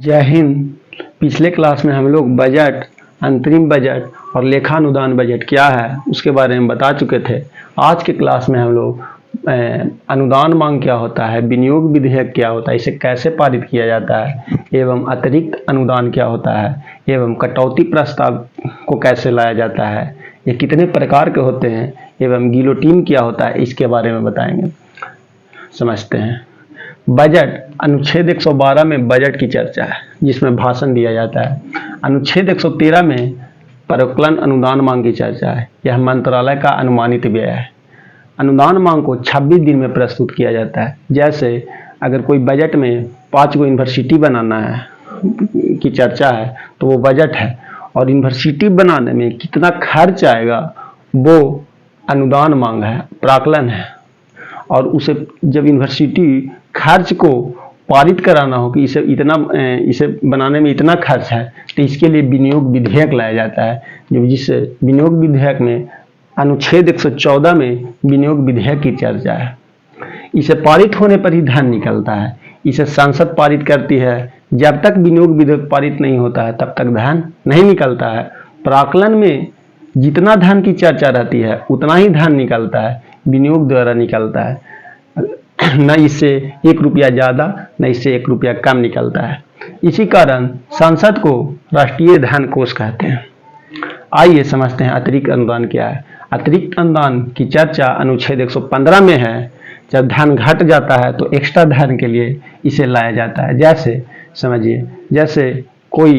जय हिंद। पिछले क्लास में हम लोग बजट, अंतरिम बजट और लेखानुदान बजट क्या है उसके बारे में बता चुके थे। आज के क्लास में हम लोग अनुदान मांग क्या होता है, विनियोग विधेयक क्या होता है, इसे कैसे पारित किया जाता है, एवं अतिरिक्त अनुदान क्या होता है, एवं कटौती प्रस्ताव को कैसे लाया जाता है, ये कितने प्रकार के होते हैं, एवं गिलोटीन क्या होता है, इसके बारे में बताएंगे। समझते हैं। बजट, अनुच्छेद 112 में बजट की चर्चा है जिसमें भाषण दिया जाता है। अनुच्छेद 113 में प्राक्कलन अनुदान मांग की चर्चा है। यह मंत्रालय का अनुमानित व्यय है। अनुदान मांग को 26 दिन में प्रस्तुत किया जाता है। जैसे अगर कोई बजट में 5 गो यूनिवर्सिटी बनाना है की चर्चा है तो वो बजट है, और यूनिवर्सिटी बनाने में कितना खर्च आएगा वो अनुदान मांग है, प्राक्कलन है। और उसे जब यूनिवर्सिटी खर्च को पारित कराना हो कि इसे बनाने में इतना खर्च है तो इसके लिए विनियोग विधेयक लाया जाता है, जो जिससे विनियोग विधेयक में अनुच्छेद 114 में विनियोग विधेयक की चर्चा है। इसे पारित होने पर ही धन निकलता है। इसे संसद पारित करती है। जब तक विनियोग विधेयक पारित नहीं होता है तब तक धन नहीं निकलता है। प्राक्कलन में जितना धन की चर्चा रहती है उतना ही धन निकलता है, विनियोग द्वारा निकलता है। न इससे 1 रुपया ज़्यादा न इससे 1 रुपया कम निकलता है। इसी कारण संसद को राष्ट्रीय धन कोष कहते हैं। आइए समझते हैं अतिरिक्त अनुदान क्या है। अतिरिक्त अनुदान की चर्चा अनुच्छेद 115 में है। जब धन घट जाता है तो एक्स्ट्रा धन के लिए इसे लाया जाता है। जैसे समझिए, जैसे कोई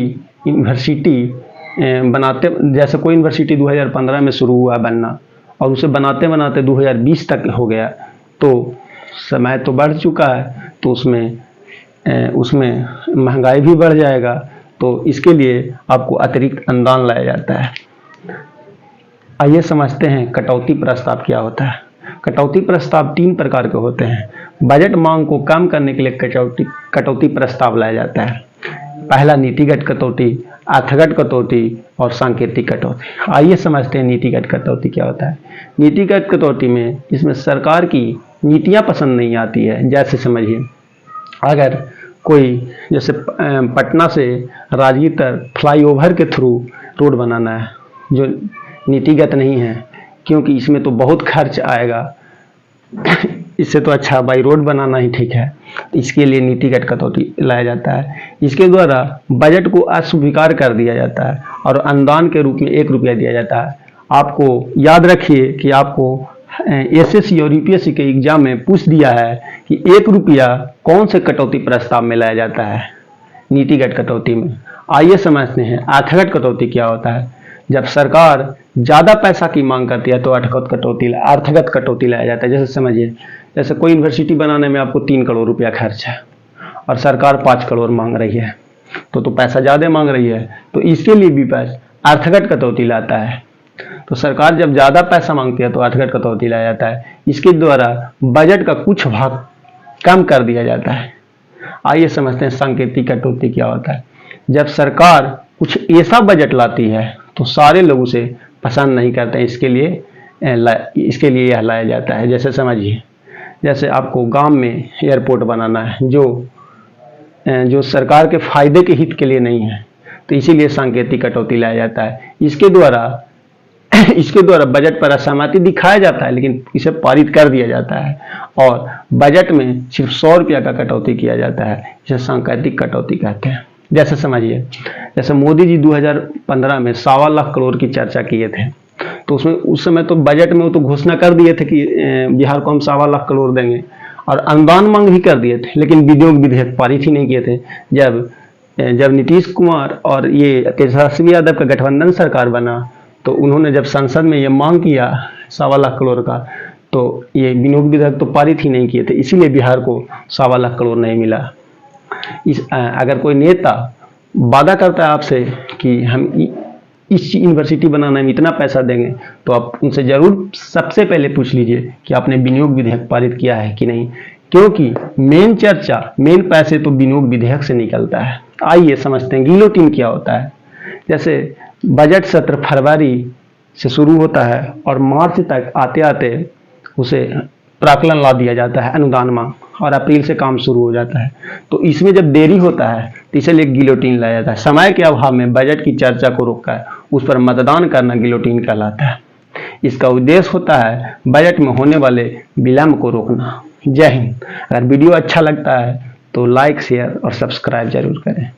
यूनिवर्सिटी जैसे कोई यूनिवर्सिटी 2015 में शुरू हुआ बनना और उसे बनाते बनाते 2020 तक हो गया, तो समय तो बढ़ चुका है, तो उसमें महंगाई भी बढ़ जाएगा। तो इसके लिए आपको अतिरिक्त अनुदान लाया जाता है। आइए समझते हैं कटौती प्रस्ताव क्या होता है। कटौती प्रस्ताव 3 प्रकार के होते हैं। बजट मांग को कम करने के लिए कटौती प्रस्ताव लाया जाता है। पहला नीतिगत कटौती, अर्थगत कटौती और सांकेतिक कटौती। आइए समझते हैं नीतिगत कटौती क्या होता है। नीतिगत कटौती में इसमें सरकार की नीतियां पसंद नहीं आती है। जैसे समझिए, अगर कोई जैसे पटना से राजगीर तक फ्लाईओवर के थ्रू रोड बनाना है जो नीतिगत नहीं है, क्योंकि इसमें तो बहुत खर्च आएगा, इससे तो अच्छा बाई रोड बनाना ही ठीक है। इसके लिए नीतिगत कटौती लाया जाता है। इसके द्वारा बजट को अस्वीकार कर दिया जाता है और अनुदान के रूप में 1 रुपया दिया जाता है। आपको याद रखिए कि आपको एसएससी और यूपीएससी के एग्जाम में पूछ दिया है कि 1 रुपया कौन से कटौती प्रस्ताव में लाया जाता है, नीतिगत कटौती में। आइए समझते हैं अर्थगत कटौती क्या होता है। जब सरकार ज़्यादा पैसा की मांग करती है तो अर्थगत कटौती लाया जाता है। जैसे समझिए, जैसे कोई यूनिवर्सिटी बनाने में आपको 3 करोड़ रुपया खर्च है और सरकार 5 करोड़ मांग रही है, तो पैसा ज़्यादा मांग रही है, तो इसके लिए भी अर्थगत कटौती लाता है। तो सरकार जब ज़्यादा पैसा मांगती है तो अर्थगत कटौती लाया जाता है। इसके द्वारा बजट का कुछ भाग कम कर दिया जाता है। आइए समझते हैं सांकेतिक कटौती क्या होता है। जब सरकार कुछ ऐसा बजट लाती है तो सारे लोग उसे पसंद नहीं करते हैं, इसके लिए यह लाया जाता है। जैसे समझिए, जैसे आपको गांव में एयरपोर्ट बनाना है जो सरकार के फायदे के हित के लिए नहीं है, तो इसीलिए सांकेतिक कटौती लाया जाता है। इसके द्वारा बजट पर असहमति दिखाया जाता है, लेकिन इसे पारित कर दिया जाता है और बजट में सिर्फ 100 रुपया का कटौती किया जाता है। इसे सांकेतिक कटौती कहते हैं। जैसे समझिए, जैसे मोदी जी 2015 में 1.25 लाख करोड़ की चर्चा किए थे, तो उसमें उस समय तो बजट में वो तो घोषणा कर दिए थे कि बिहार को हम 1.25 लाख करोड़ देंगे, और अनुदान मांग भी कर दिए थे, लेकिन विनियोग विधेयक पारित ही नहीं किए थे। जब नीतीश कुमार और ये तेजस्वी यादव का गठबंधन सरकार बना तो उन्होंने जब संसद में ये मांग किया 1.25 लाख करोड़ का, तो ये विनियोग विधेयक तो पारित ही नहीं किए थे, इसीलिए बिहार को 1.25 लाख करोड़ नहीं मिला। अगर कोई नेता वादा करता है आपसे कि हम इस यूनिवर्सिटी बनाने में इतना पैसा देंगे, तो आप उनसे जरूर सबसे पहले पूछ लीजिए कि आपने विनियोग विधेयक पारित किया है कि नहीं, क्योंकि मेन पैसे तो विनियोग विधेयक से निकलता है। आइए समझते हैं गिलोटीन क्या होता है। जैसे बजट सत्र फरवरी से शुरू होता है और मार्च तक आते आते उसे प्राक्कलन ला दिया जाता है, अनुदान मांग। और अप्रैल से काम शुरू हो जाता है। तो इसमें जब देरी होता है तो इसलिए गिलोटिन लाया जाता है। समय के अभाव में बजट की चर्चा को रोककर उस पर मतदान करना गिलोटिन कहलाता है। इसका उद्देश्य होता है बजट में होने वाले विलंब को रोकना। जय हिंद। अगर वीडियो अच्छा लगता है तो लाइक, शेयर और सब्सक्राइब जरूर करें।